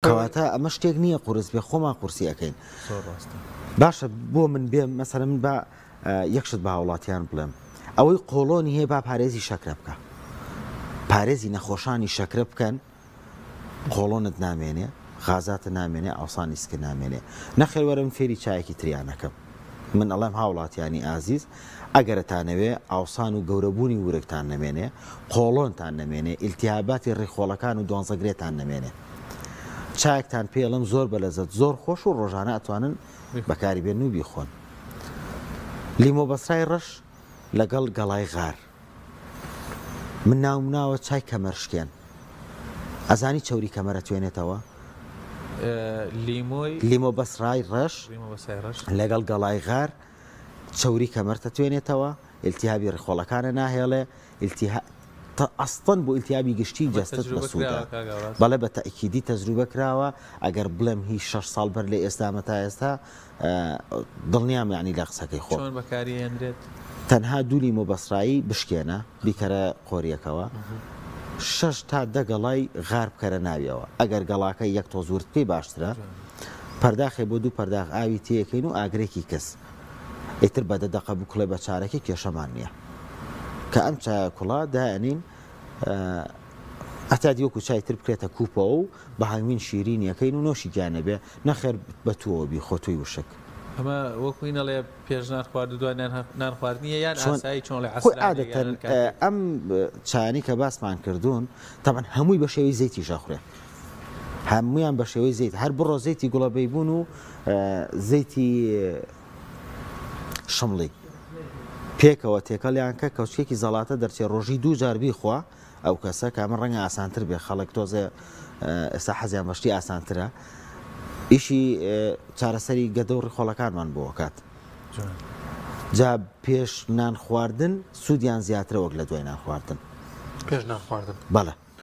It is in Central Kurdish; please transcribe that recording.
کەواتە ئەمە شتێک نییە قورس بێ خۆمان قورسی ئەەکەین باشە بۆ من بێ مەسەرە من بە یەکشت بە هاوڵاتیان بڵێم ئەوەی قۆڵۆنی هەیە با پارێزی شەکرە بکە پارێزی نەخۆشانی شەکرە بکەن قۆڵۆنت نامێنێ غازاتە نامێنێ ئاوسان ئیسکە نامێنێ نەخێوەرم فێری چایەکی تریانەکەم من ئەڵێم هاوڵاتیانی ئازیز ئەگەرتانەوێ ئاوسان و گەورەبوونی ورگتان نەمێنێ قۆڵۆنتان نەمێنێ ئیلتیهاباتی ڕێخۆڵەکان و دۆنزەگرێتان نەمێنێ چایەکتان پێڵم زۆر بەلەزت زۆر خۆش و ڕۆژانە ئەتوانن بەکاری بێن و بیخۆن لیمۆ بەسرای ڕەش لەگەڵ گەڵای غار من ناومناوە چای کەمەرشکێن ئەزانی چەوری کەمەرە توێنێتەوە لیمۆ بەسرای ڕەش لەگەڵ گەڵای غار چەوری کەمەرتە توێنێتەوە ئیلتیهابی ڕێخۆڵەکانە ناهێڵێ ئەستەن بۆ ئیلتیهابی گشتی جەستت بە سوودا بەڵێ بە تەئکیدی تەجروبە کراوە ئەگەر بڵێم هیچ 6 ساڵ بەر لێ ئێستامە تا ئێستا دڵنیام یعنی لە قسەکەی خۆ تەنها دوو لیمۆ بەسرایی بشکێنە بیکەرە قۆریەکەوە 6 تا 10 گەڵای غار بکەرە ناویەوە ئەگەر گەڵاکە یەک تۆزورت پێی باشترە پەرداخی بۆ دوو پەرداخ ئاوی تێەکەین و ئاگرێکی کەس ئیتر بە دەدەقە بکڵێ بە چارەکە کێشەمان نییە کە ئەم چای کوڵا داێنین ئەتا دیوەکو چایتر بکرێتە کوپەوە و بە هەنگوین شیرینیەکەین و نۆشی گیانە بێ نەخێر بە تووەبی خۆتوی وشک ئەمە وەکوینەڵێ پێش نانخوارد و دوای نانخواردنیە یان ئاسایی چۆن لە عادەتەن ئەم چایانی کە باسمان کردوون تەبەن هەمووی بە شێوەی زەیتی ژەخورێ هەمویان بە شێوەی زەیت هەر بڕۆ زەیتی گوڵەبەی بوون و زەیتی شمڵی پێکەوە تێکەڵیان کە کەوچکێکی زەڵاتە دەرچێ ڕۆژی دوو جار بیخوا ئەو کەسە کامە ڕەنگە ئاسانتر بێ خەڵک تۆزێ ئێستا حەزیان بەشتی ئاسانترە ئیشی چارەسەری گەدە و ڕێخۆڵەکانمان بۆ کات جا پێش نان خواردن سوودیان زیاترە وەک لە دوای نان خواردن پێش نان خواردن بەڵێ